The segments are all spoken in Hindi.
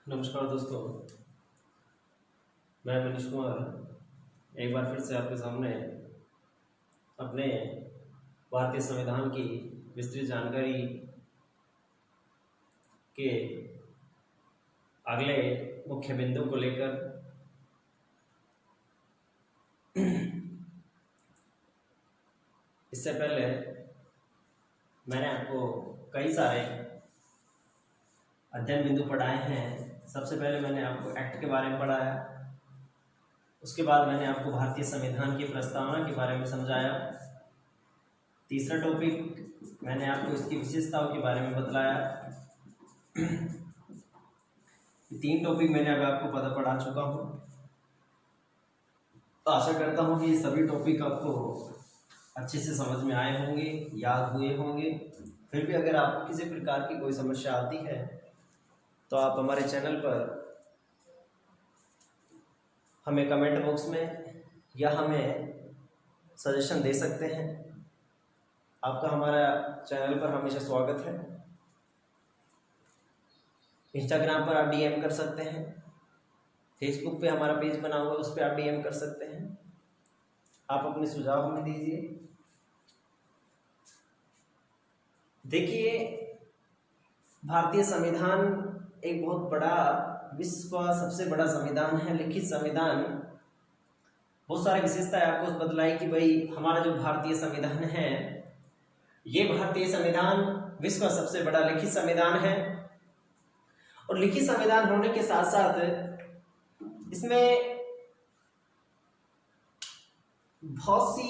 नमस्कार दोस्तों, मैं मनीष कुमार एक बार फिर से आपके सामने अपने भारतीय संविधान की विस्तृत जानकारी के अगले मुख्य बिंदु को लेकर इससे पहले मैंने आपको कई सारे अध्ययन बिंदु पढ़ाए हैं। सबसे पहले मैंने आपको एक्ट के बारे में पढ़ाया, उसके बाद मैंने आपको भारतीय संविधान की प्रस्तावना के बारे में समझाया। तीसरा टॉपिक मैंने आपको इसकी विशेषताओं के बारे में बतलाया। 3 टॉपिक मैंने अब आपको पढ़ा चुका हूँ। तो आशा करता हूँ कि ये सभी टॉपिक आपको अच्छे से समझ में आए होंगे, याद हुए होंगे। फिर भी अगर आपको किसी प्रकार की कोई समस्या आती है तो आप हमारे चैनल पर हमें कमेंट बॉक्स में या हमें सजेशन दे सकते हैं। आपका हमारा चैनल पर हमेशा स्वागत है। इंस्टाग्राम पर आप डीएम कर सकते हैं, फेसबुक पे हमारा पेज बना हुआ है, उस पर आप डीएम कर सकते हैं। आप अपने सुझाव हमें दीजिए। देखिए, भारतीय संविधान एक बहुत बड़ा, विश्व का सबसे बड़ा संविधान है, लिखित संविधान। बहुत सारी विशेषताएं आपको बतलाई कि भाई हमारा जो भारतीय संविधान है, ये भारतीय संविधान विश्व का सबसे बड़ा लिखित संविधान है। और लिखित संविधान होने के साथ साथ इसमें बहुत सी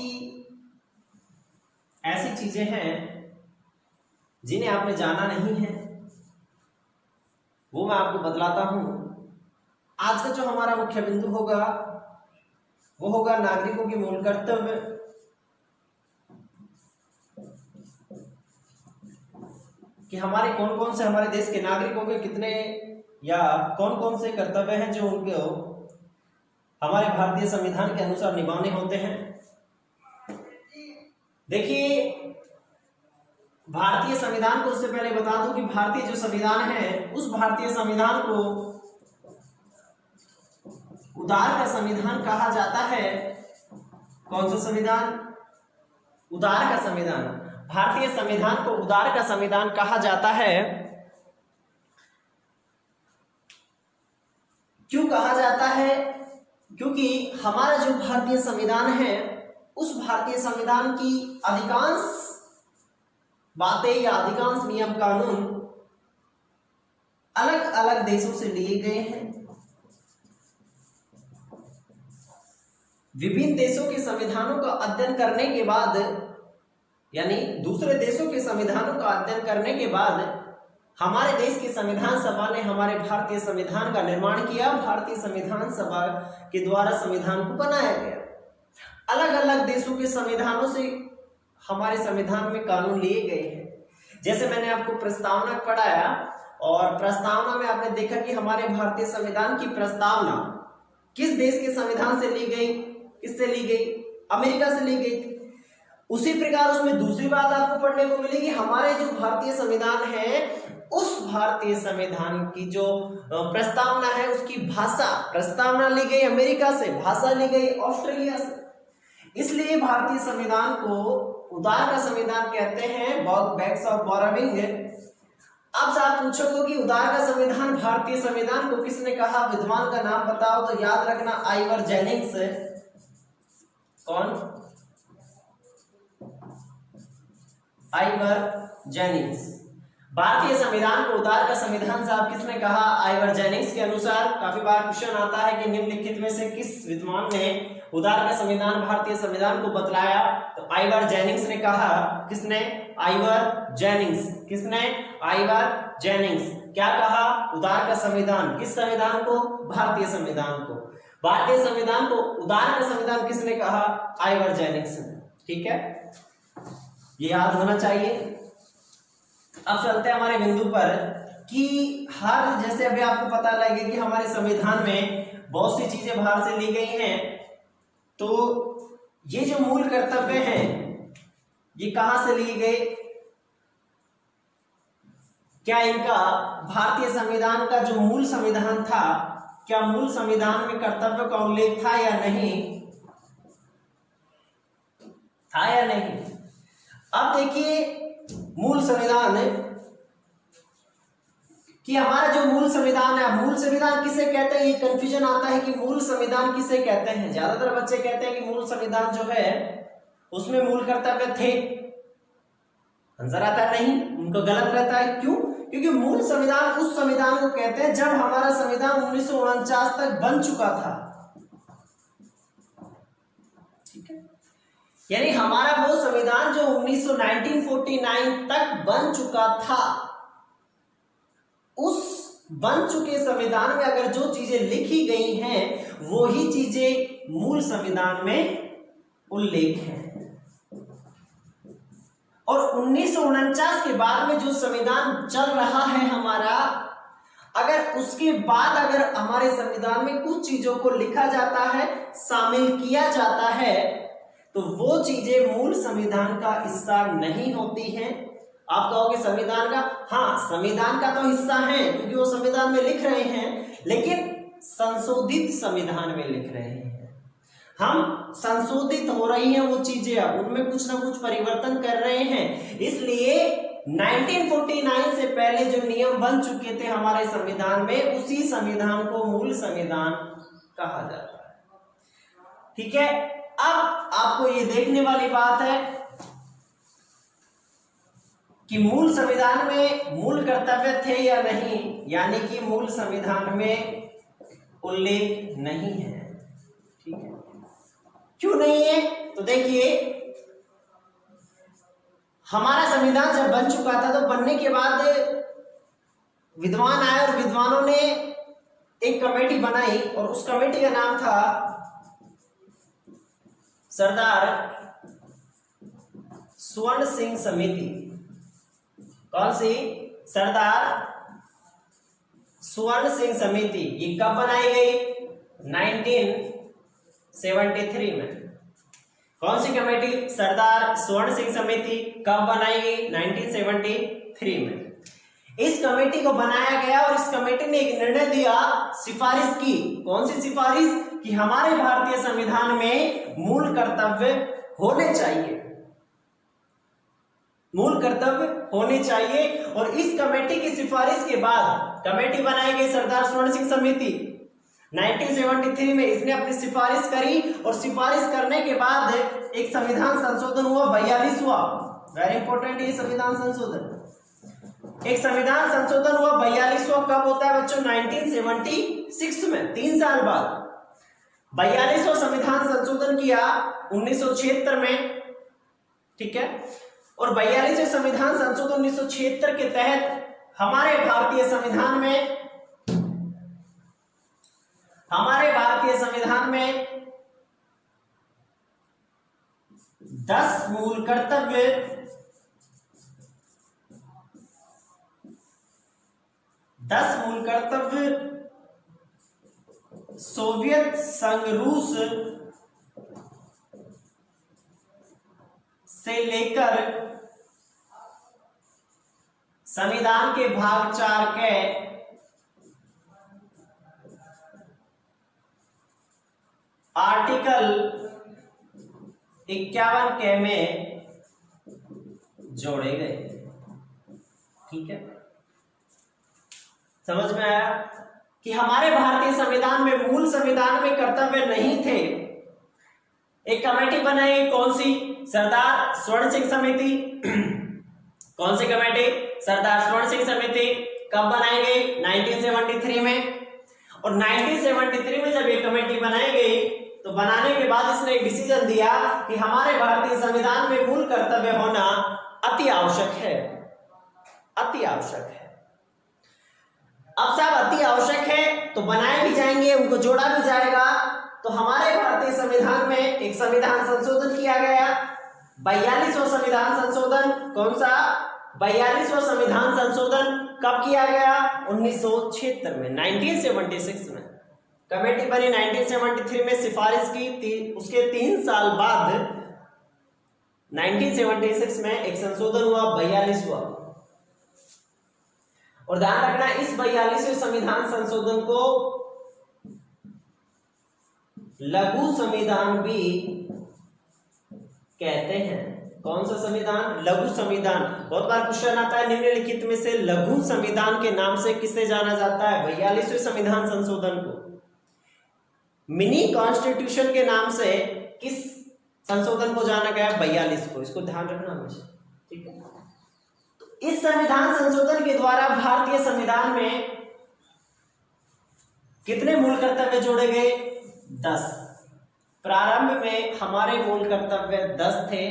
ऐसी चीजें हैं जिन्हें आपने जाना नहीं है, वो मैं आपको बतलाता हूं। आज का जो हमारा मुख्य बिंदु होगा वो होगा नागरिकों के मूल कर्तव्य। कि हमारे कौन कौन से, हमारे देश के नागरिकों के कितने या कौन कौन से कर्तव्य हैं जो उनको हमारे भारतीय संविधान के अनुसार निभाने होते हैं। देखिए, भारतीय संविधान को उससे पहले बता दूं कि भारतीय जो संविधान है, उस भारतीय संविधान को उदार का संविधान कहा जाता है। कौन सा संविधान? उदार का संविधान। भारतीय संविधान को उदार का संविधान कहा जाता है। क्यों कहा जाता है? क्योंकि हमारा जो भारतीय संविधान है, उस भारतीय संविधान की अधिकांश बातें या अधिकांश नियम कानून अलग अलग देशों से लिए गए हैं। विभिन्न देशों के संविधानों का अध्ययन करने के बाद, यानी दूसरे देशों के संविधानों का अध्ययन करने के बाद, हमारे देश की संविधान सभा ने हमारे भारतीय संविधान का निर्माण किया। भारतीय संविधान सभा के द्वारा संविधान को बनाया गया। अलग अलग देशों के संविधानों से हमारे संविधान में कानून लिए गए हैं। जैसे मैंने आपको प्रस्तावना पढ़ाया, और प्रस्तावना में आपने देखा कि हमारे भारतीय संविधान की प्रस्तावना किस देश के संविधान से ली गई? किससे ली गई? अमेरिका से ली गई। उसी प्रकार उसमें दूसरी बात आपको पढ़ने को मिलेगी, हमारे जो भारतीय संविधान है, उस भारतीय संविधान की जो प्रस्तावना है, उसकी भाषा, प्रस्तावना ली गई अमेरिका से, भाषा ली गई ऑस्ट्रेलिया से। इसलिए भारतीय संविधान को उदार का संविधान कहते हैं। Bags of borrowing. अब आप पूछोगे कि उदार का संविधान, भारतीय संविधान को किसने कहा? विद्वान का नाम बताओ तो याद रखना, आइवर जेनिंग्स। कौन? Ivor Jennings. भारतीय संविधान को उदार का संविधान साहब किसने कहा? आइवर जेनिंग्स के अनुसार। काफी बार क्वेश्चन आता है कि निम्नलिखित में से किस विद्वान ने उदार का संविधान, भारतीय संविधान को बतलाया? तो आइवर जेनिंग्स ने कहा। किसने? Ivor Jennings. किसने? Ivor Jennings. क्या कहा? उदार का संविधान। किस संविधान को? भारतीय संविधान को। भारतीय संविधान को उदार का संविधान किसने कहा? Ivor Jennings. ठीक है, ये याद होना चाहिए। अब चलते हैं हमारे बिंदु पर कि हर, जैसे अभी आपको पता लगे कि हमारे संविधान में बहुत सी चीजें बाहर से ली गई हैं, तो ये जो मूल कर्तव्य हैं, ये कहां से लिए गए? क्या इनका भारतीय संविधान का जो मूल संविधान था, क्या मूल संविधान में कर्तव्य का उल्लेख था या नहीं, था या नहीं? अब देखिए मूल संविधान कि हमारा जो मूल संविधान है, मूल संविधान किसे कहते हैं, ये कंफ्यूजन आता है कि मूल संविधान किसे कहते हैं। ज्यादातर बच्चे कहते हैं कि मूल संविधान जो है उसमें मूल कर्तव्य थे, आंसर आता है नहीं, उनको गलत रहता है। क्यों? क्योंकि मूल संविधान उस संविधान को कहते हैं जब हमारा संविधान 1949 तक बन चुका था, ठीक है, यानी हमारा वो संविधान जो 1949 तक बन चुका था, उस बन चुके संविधान में अगर जो चीजें लिखी गई हैं वो ही चीजें मूल संविधान में उल्लेख है। और 1949 के बाद में जो संविधान चल रहा है हमारा, अगर उसके बाद अगर हमारे संविधान में कुछ चीजों को लिखा जाता है, शामिल किया जाता है, तो वो चीजें मूल संविधान का हिस्सा नहीं होती हैं। आप कहोगे संविधान का, हाँ संविधान का तो हिस्सा है क्योंकि वो संविधान में लिख रहे हैं, लेकिन संशोधित संविधान में लिख रहे हैं, हम संशोधित हो रही हैं वो चीजें, अब उनमें कुछ ना कुछ परिवर्तन कर रहे हैं। इसलिए 1949 से पहले जो नियम बन चुके थे हमारे संविधान में, उसी संविधान को मूल संविधान कहा जाता है। ठीक है, अब आपको ये देखने वाली बात है कि मूल संविधान में मूल कर्तव्य थे या नहीं, यानी कि मूल संविधान में उल्लेख नहीं है। ठीक है, क्यों नहीं है? तो देखिए हमारा संविधान जब बन चुका था तो बनने के बाद विद्वान आए और विद्वानों ने एक कमेटी बनाई और उस कमेटी का नाम था सरदार स्वर्ण सिंह समिति। कौन सी? सरदार स्वर्ण सिंह समिति। ये कब बनाई गई? 1973 में। कौन सी कमेटी? सरदार स्वर्ण सिंह समिति। कब बनाई गई? 1973 में। इस कमेटी को बनाया गया और इस कमेटी ने एक निर्णय दिया, सिफारिश की। कौन सी सिफारिश? कि हमारे भारतीय संविधान में मूल कर्तव्य होने चाहिए, मूल कर्तव्य होने चाहिए। और इस कमेटी की सिफारिश के बाद कमेटी बनाई गई सरदार स्वर्ण सिंह समिति 1973 में। इसने अपनी सिफारिश करी और सिफारिश करने के बाद एक संविधान संशोधन हुआ, 42वां। वेरी इंपॉर्टेंट ये संविधान संशोधन। एक संविधान संशोधन हुआ 42वां। कब होता है बच्चों? 1976 में, 3 साल बाद 42वां संविधान संशोधन किया 1976 में। ठीक है, और 42वें संविधान संशोधन 1976 के तहत हमारे भारतीय संविधान में 10 मूल कर्तव्य सोवियत संघ रूस से लेकर संविधान के भाग 4 के आर्टिकल 51 के में जोड़े गए। ठीक है, समझ में आया कि हमारे भारतीय संविधान में मूल संविधान में कर्तव्य नहीं थे। एक कमेटी बनाई, कौन सी? सरदार स्वर्ण सिंह समिति। कौन सी कमेटी? सरदार स्वर्ण सिंह समिति। कब बनाई गई? 1973 में। और 1973 में जब ये कमेटी बनाई गई तो बनाने के बाद इसने एक डिसीजन दिया कि हमारे भारतीय संविधान में मूल कर्तव्य होना अति आवश्यक है, अति आवश्यक है। अब साहब अति आवश्यक है तो बनाए भी जाएंगे, उनको जोड़ा भी जाएगा। तो हमारे भारतीय संविधान में एक संविधान संशोधन किया गया, 42वां संविधान संशोधन। कौन सा? 42वां संविधान संशोधन कब किया गया? 1976 में, 1976 में। कमेटी बनी 1973 में, सिफारिश की, उसके 3 साल बाद 1976 में एक संशोधन हुआ, 42वां। और ध्यान रखना इस 42वें संविधान संशोधन को लघु संविधान भी कहते हैं। कौन सा संविधान? लघु संविधान। बहुत बार क्वेश्चन आता है निम्नलिखित में से लघु संविधान के नाम से किसे जाना जाता है? 42वें संविधान संशोधन को मिनी कॉन्स्टिट्यूशन के नाम से किस संशोधन को जाना गया? 42 को। इसको ध्यान रखना हमेशा, ठीक है। तो इस संविधान संशोधन के द्वारा भारतीय संविधान में कितने मूल कर्तव्य जोड़े गए? 10। प्रारंभ में हमारे मूल कर्तव्य 10 थे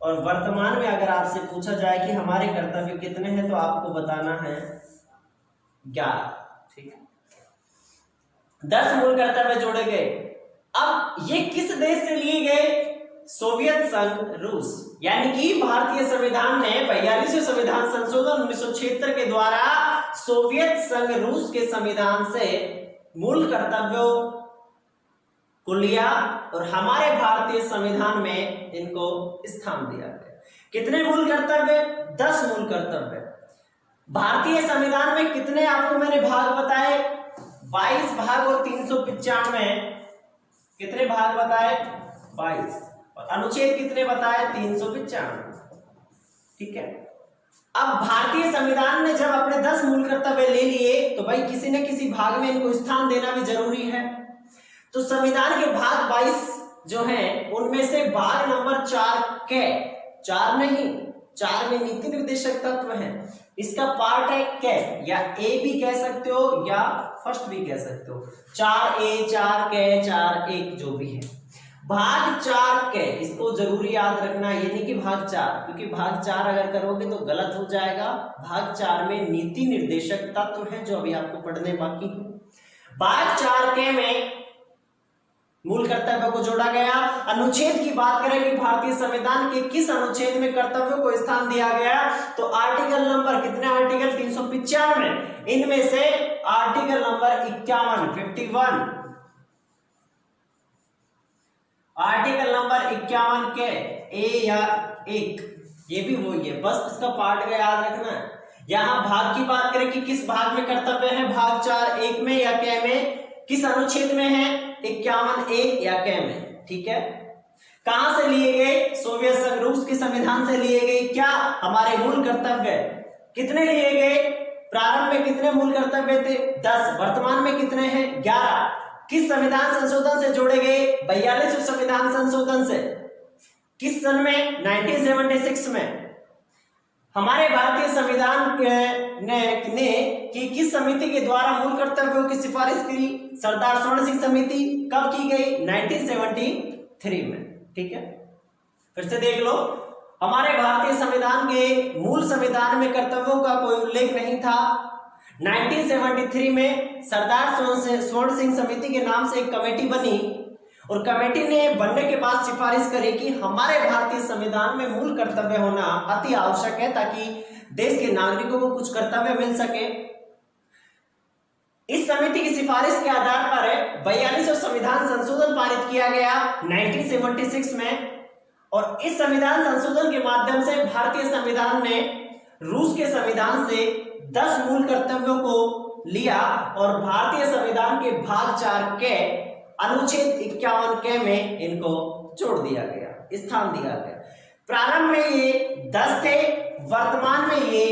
और वर्तमान में अगर आपसे पूछा जाए कि हमारे कर्तव्य कितने हैं तो आपको बताना है 11, ठीक है। 10 मूल कर्तव्य जोड़े गए। अब ये किस देश से लिए गए? सोवियत संघ रूस। यानी कि भारतीय संविधान ने 42वें संविधान संशोधन 1976 के द्वारा सोवियत संघ रूस के संविधान से मूल कर्तव्यों को लिया और हमारे भारतीय संविधान में इनको स्थान दिया गया। कितने मूल कर्तव्य? 10 मूल कर्तव्य। भारतीय संविधान में कितने आपको मैंने भाग बताए? 22 भाग और 395। कितने भाग बताए? 22। और अनुच्छेद कितने बताए? 395, ठीक है। अब भारतीय संविधान ने जब अपने 10 मूल कर्तव्य ले लिए तो भाई किसी न किसी भाग में इनको स्थान देना भी जरूरी है। तो संविधान के भाग 22 जो हैं उनमें से भाग नंबर 4 के 4 नहीं 4 में नीति निर्देशक तत्व है। इसका पार्ट है के, या ए भी कह सकते हो या फर्स्ट भी कह सकते हो। 4A 4 के 4(1) जो भी है। भाग 4 के इसको जरूरी याद रखना, ये नहीं कि भाग 4, क्योंकि भाग 4 अगर करोगे तो गलत हो जाएगा। भाग 4 में नीति निर्देशक तत्व है जो अभी आपको पढ़ने बाकी है। भाग 4 के में मूल कर्तव्य को जोड़ा गया। अनुच्छेद की बात करें कि भारतीय संविधान के किस अनुच्छेद में कर्तव्यों को स्थान दिया गया, तो आर्टिकल नंबर कितने? आर्टिकल 395। इनमें से आर्टिकल नंबर 51 आर्टिकल नंबर 51 के ए या 1, ये भी वही है, बस इसका पार्ट का याद रखना है। यहां भाग की बात करें कि किस भाग में कर्तव्य है, भाग 4(1) में या के में, किस अनुच्छेद में है? 51(1) या के में, ठीक है। कहां से लिए गए? सोवियत संघ रूस के संविधान से लिए गए। क्या? हमारे मूल कर्तव्य कितने लिए गए? प्रारंभ में कितने मूल कर्तव्य थे? 10। वर्तमान में कितने हैं? 11। किस संविधान संशोधन से जोड़े गए? 42वें संविधान संशोधन से। किस सन में? 1976 में। हमारे भारतीय संविधान ने किस समिति के द्वारा मूल कर्तव्यों की सिफारिश की? सरदार स्वर्ण सिंह समिति। कब की गई? 1973 में, ठीक है। फिर से देख लो, हमारे भारतीय संविधान के मूल संविधान में कर्तव्यों का कोई उल्लेख नहीं था। 1973 में सरदार स्वर्ण सिंह समिति के नाम से एक कमेटी बनी और कमेटी ने बनने के बाद सिफारिश करी कि हमारे भारतीय संविधान में मूल कर्तव्य होना अति आवश्यक है ताकि देश के नागरिकों को कुछ कर्तव्य मिल सके। इस समिति की सिफारिश के आधार पर 42वां संविधान संशोधन पारित किया गया 1976 में, और इस संविधान संशोधन के माध्यम से भारतीय संविधान ने रूस के संविधान से 10 मूल कर्तव्यों को लिया और भारतीय संविधान के भाग 4 के अनुच्छेद 51 के में इनको जोड़ दिया गया, स्थान दिया गया। प्रारंभ में ये 10 थे, वर्तमान में ये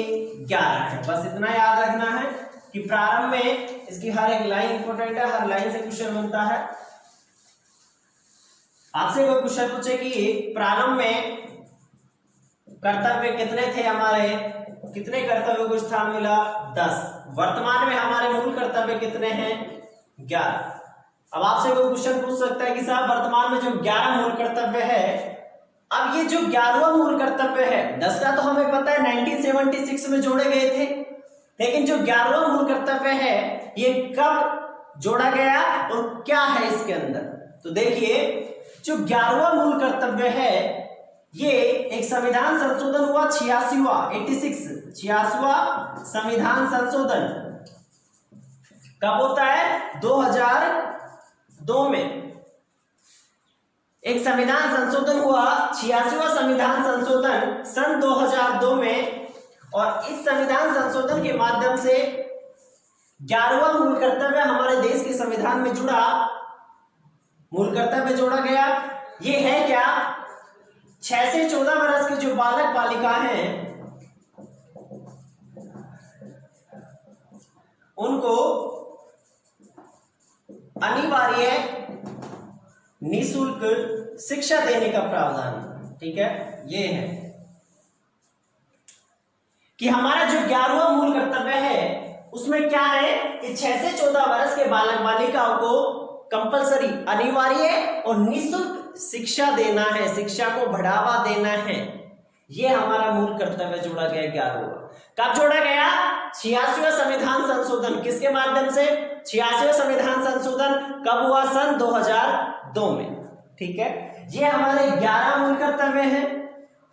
11 है। बस इतना याद रखना है कि प्रारंभ में इसकी हर एक लाइन इंपॉर्टेंट है, हर लाइन से क्वेश्चन बनता है। आपसे कोई क्वेश्चन पूछे कि प्रारंभ में कर्तव्य कितने थे हमारे, कितने कर्तव्यों को स्थान मिला? 10। वर्तमान में हमारे मूल कर्तव्य कितने हैं? 11। अब आपसे कोई क्वेश्चन पूछ सकता है कि साहब वर्तमान में जो 11 मूल कर्तव्य है, अब ये जो 11वां मूल कर्तव्य है, 10 का तो हमें पता है 1976 में जोड़े गए थे, लेकिन जो 11वां मूल कर्तव्य है ये कब जोड़ा गया और क्या है इसके अंदर? तो देखिए, जो 11वां मूल कर्तव्य है ये एक संविधान संशोधन हुआ 86वां संविधान संशोधन कब होता है? 2002 में एक संविधान संशोधन हुआ, 86वां संविधान संशोधन सन 2002 में, और इस संविधान संशोधन के माध्यम से 11वां मूल कर्तव्य हमारे देश के संविधान में जुड़ा, मूल कर्तव्य जोड़ा गया। ये है क्या, 6 से 14 वर्ष के जो बालक बालिका हैं उनको अनिवार्य निःशुल्क शिक्षा देने का प्रावधान। ठीक है, ये है कि हमारा जो 11वां मूल कर्तव्य है उसमें क्या है कि 6 से 14 वर्ष के बालक बालिकाओं को कंपलसरी, अनिवार्य और निःशुल्क शिक्षा देना है, शिक्षा को बढ़ावा देना है। ये हमारा मूल कर्तव्य जोड़ा गया 11वां। कब जोड़ा गया? 86वां संविधान संशोधन। किसके माध्यम से? 86वां संविधान संशोधन कब हुआ? सन 2002 में। ठीक है, ये हमारे 11 मूल कर्तव्य हैं।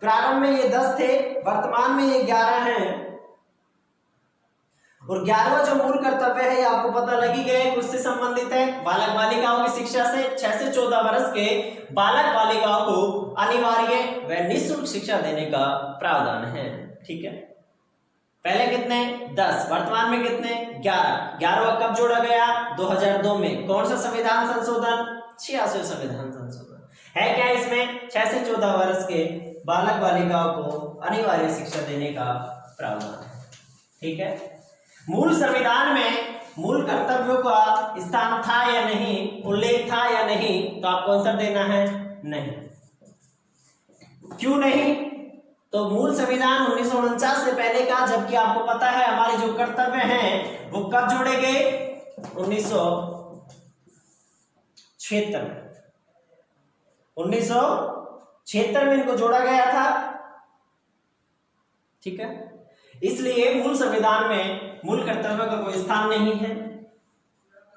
प्रारंभ में ये 10 थे, वर्तमान में ये 11 हैं। और 11वां जो मूल कर्तव्य है ये आपको पता लगी गया किससे संबंधित है? बालक बालिकाओं की शिक्षा से। 6 से 14 वर्ष के बालक बालिकाओं को अनिवार्य व निःशुल्क शिक्षा देने का प्रावधान है। ठीक है, पहले कितने? 10, वर्तमान में कितने? 11। 11वां कब जोड़ा गया? 2002 में। कौन सा संविधान संशोधन? 86वां संविधान संशोधन। है क्या इसमें? 6 से 14 वर्ष के बालक बालिकाओं को अनिवार्य शिक्षा देने का प्रावधान है। ठीक है, मूल संविधान में मूल कर्तव्यों का स्थान था या नहीं, उल्लेख था या नहीं, तो आपको आंसर देना है नहीं। क्यों नहीं? तो मूल संविधान 1949 से पहले का, जबकि आपको पता है हमारे जो कर्तव्य हैं वो कब जोड़े गए? 1976 में। 1976 में इनको जोड़ा गया था। ठीक है, इसलिए मूल संविधान में मूल कर्तव्य का कोई स्थान नहीं है।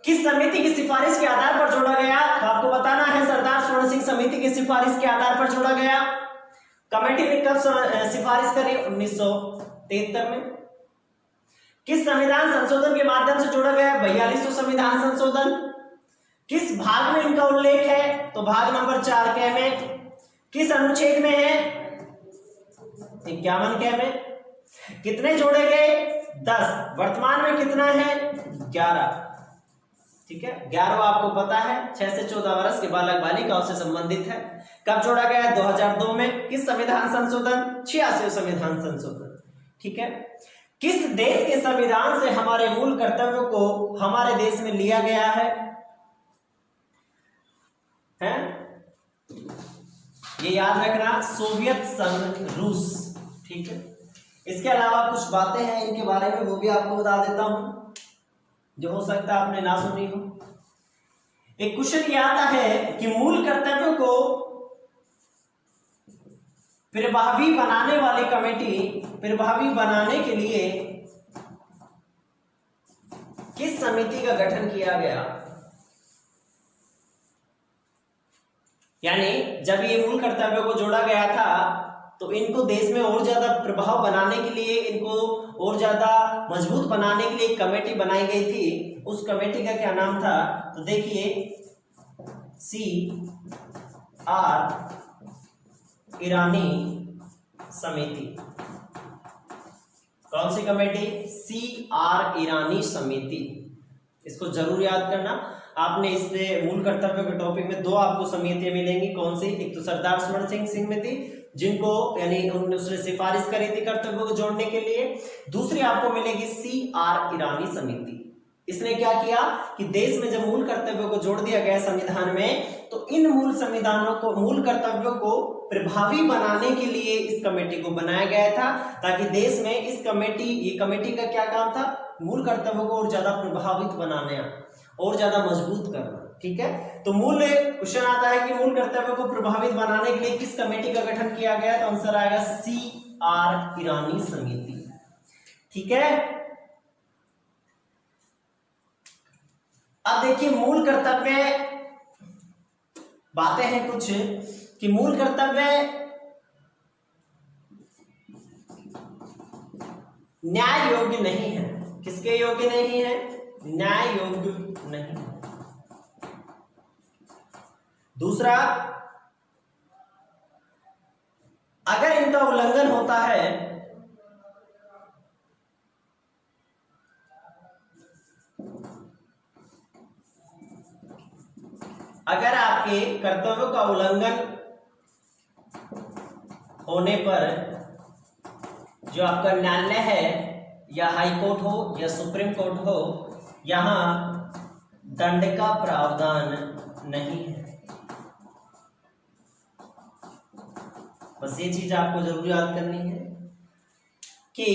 किस समिति की सिफारिश के आधार पर जोड़ा गया? तो आपको बताना है, सरदार स्वर्ण सिंह समिति की सिफारिश के आधार पर जोड़ा गया। कमेटी ने कब सिफारिश करी? 1973 में। किस संविधान संशोधन के माध्यम से जोड़ा गया? 42वां संविधान संशोधन। किस भाग में इनका उल्लेख है? तो भाग नंबर 4 क में। किस अनुच्छेद में है? 51 क में। कितने जोड़े गए? 10। वर्तमान में कितना है? 11। ठीक है, 11वां आपको पता है 6 से 14 वर्ष के बालक बालिकाओं से संबंधित है। कब जोड़ा गया? 2002 में। किस संविधान संशोधन? 86वां संविधान संशोधन। ठीक है, किस देश के संविधान से हमारे मूल कर्तव्यों को हमारे देश में लिया गया है? ये याद रखना, सोवियत संघ, रूस। ठीक है, इसके अलावा कुछ बातें हैं इनके बारे में, वो भी आपको बता देता हूं जो हो सकता है आपने ना सुनी हो। एक क्वेश्चन ये आता है कि मूल कर्तव्यों को प्रभावी बनाने वाली कमेटी, प्रभावी बनाने के लिए किस समिति का गठन किया गया? यानी जब ये मूल कर्तव्यों को जोड़ा गया था तो इनको देश में और ज्यादा प्रभाव बनाने के लिए, इनको और ज्यादा मजबूत बनाने के लिए एक कमेटी बनाई गई थी। उस कमेटी का क्या नाम था? तो देखिए, CR ईरानी समिति। कौन सी कमेटी? CR ईरानी समिति। इसको जरूर याद करना। आपने इसमें मूल कर्तव्य के टॉपिक में 2 आपको समितियां मिलेंगी। कौन सी? एक तो सरदार स्वर्ण सिंह समिति, जिनको यानी उसने सिफारिश करी थी कर्तव्यों को जोड़ने के लिए। दूसरी आपको मिलेगी CR ईरानी समिति। इसने क्या किया कि देश में जब मूल कर्तव्यों को जोड़ दिया गया संविधान में, तो इन मूल संविधानों को, मूल कर्तव्यों को प्रभावी बनाने के लिए इस कमेटी को बनाया गया था, ताकि देश में इस कमेटी, ये कमेटी का क्या काम था? मूल कर्तव्यों को और ज्यादा प्रभावित बनाना और ज्यादा मजबूत करना। ठीक है, तो मूल क्वेश्चन आता है कि मूल कर्तव्यों को प्रभावित बनाने के लिए किस कमेटी का गठन किया गया? तो आंसर आएगा CR ईरानी समिति। ठीक है, अब देखिए मूल कर्तव्य, बातें हैं कुछ कि मूल कर्तव्य न्याय योग्य नहीं है। किसके योग्य नहीं है? न्याय योग्य नहीं है। दूसरा, अगर इनका उल्लंघन होता है अगर आपके कर्तव्यों का उल्लंघन होने पर जो आपका न्यायालय है या हाई कोर्ट हो या सुप्रीम कोर्ट हो, यहां दंड का प्रावधान नहीं है। बस ये चीज आपको जरूर याद करनी है कि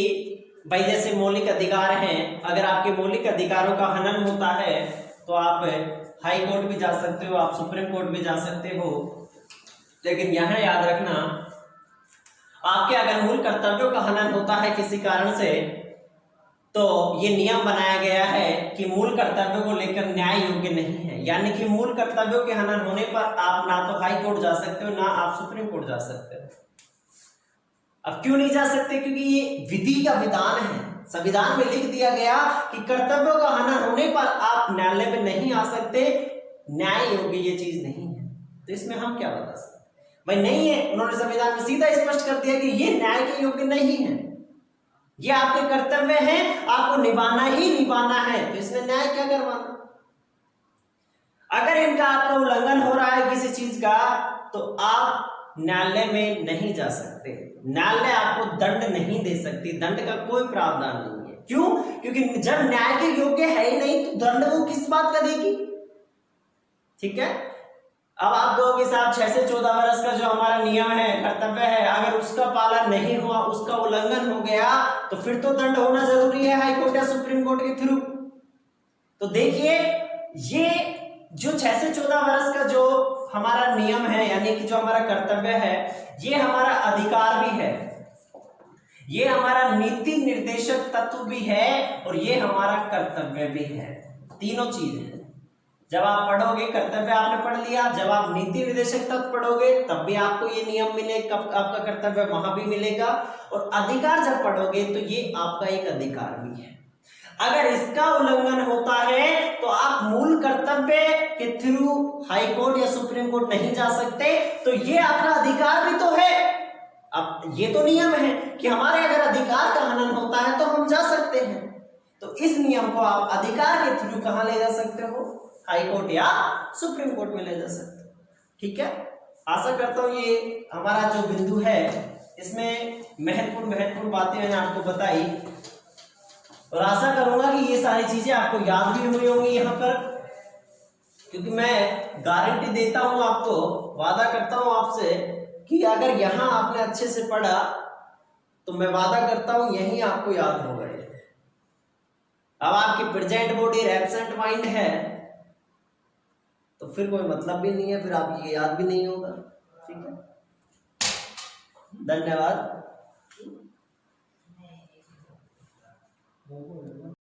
भाई जैसे मौलिक अधिकार हैं, अगर आपके मौलिक अधिकारों का हनन होता है तो आप हाई कोर्ट भी जा सकते हो, आप सुप्रीम कोर्ट भी जा सकते हो। लेकिन यहां याद रखना, आपके अगर मूल कर्तव्यों का हनन होता है किसी कारण से, तो ये नियम बनाया गया है कि मूल कर्तव्यों को लेकर न्याय योग्य नहीं है। यानी कि मूल कर्तव्यों के हनन होने पर आप ना तो हाई कोर्ट जा सकते हो, ना आप सुप्रीम कोर्ट जा सकते हो। अब क्यों नहीं जा सकते? क्योंकि ये विधि का विधान है, संविधान में लिख दिया गया कि कर्तव्यों का हनन होने पर आप न्यायालय में नहीं आ सकते, न्याय योग्य ये चीज नहीं है। तो इसमें हम क्या बता सकते? भाई नहीं है, उन्होंने संविधान में सीधा स्पष्ट कर दिया कि ये न्याय के योग्य नहीं है, ये आपके कर्तव्य हैं, आपको निभाना ही निभाना है। तो इसमें न्याय क्या करवाना? अगर इनका आपका उल्लंघन हो रहा है किसी चीज का, तो आप न्यायालय में नहीं जा सकते, न्यायालय आपको दंड नहीं दे सकती, दंड का कोई प्रावधान नहीं है। क्यों? क्योंकि जब न्याय के योग्य है ही नहीं तो दंड वो किस बात का देगी? ठीक है। अब आप कहोगे साहब 6 से 14 वर्ष का जो हमारा नियम है, कर्तव्य है, अगर उसका पालन नहीं हुआ, उसका उल्लंघन हो गया, तो फिर तो दंड होना जरूरी है हाई कोर्ट या सुप्रीम कोर्ट के थ्रू। तो देखिए, ये जो 6 से 14 वर्ष का जो हमारा नियम है, यानी कि जो हमारा कर्तव्य है, ये हमारा अधिकार भी है, ये हमारा नीति निर्देशक तत्व भी है, और ये हमारा कर्तव्य भी है। तीनों चीज है। जब आप पढ़ोगे कर्तव्य आपने पढ़ लिया, जब आप नीति निर्देशक तत्व पढ़ोगे तब भी आपको ये नियम मिलेगा, आपका कर्तव्य वहां भी मिलेगा, और अधिकार जब पढ़ोगे तो ये आपका एक अधिकार भी है। अगर इसका उल्लंघन होता है तो आप मूल कर्तव्य के थ्रू हाई कोर्ट या सुप्रीम कोर्ट नहीं जा सकते, तो ये आपका अधिकार भी तो है। अब ये तो नियम है कि हमारे अगर अधिकार का हनन होता है तो हम जा सकते हैं, तो इस नियम को आप अधिकार के थ्रू कहां ले जा सकते हो? हाई कोर्ट या सुप्रीम कोर्ट में ले जा सकते हो। ठीक है, आशा करता हूं ये हमारा जो बिंदु है इसमें महत्वपूर्ण बातें मैंने आपको बताई, और आशा करूंगा कि ये सारी चीजें आपको याद भी हुई होंगी यहाँ पर, क्योंकि मैं गारंटी देता हूं आपको, वादा करता हूं आपसे कि अगर यहाँ आपने अच्छे से पढ़ा तो मैं वादा करता हूं यही आपको याद होगा। अब आपकी प्रेजेंट बॉडी एब्सेंट माइंड है तो फिर कोई मतलब भी नहीं है, फिर आप ये याद भी नहीं होगा। ठीक है, धन्यवाद।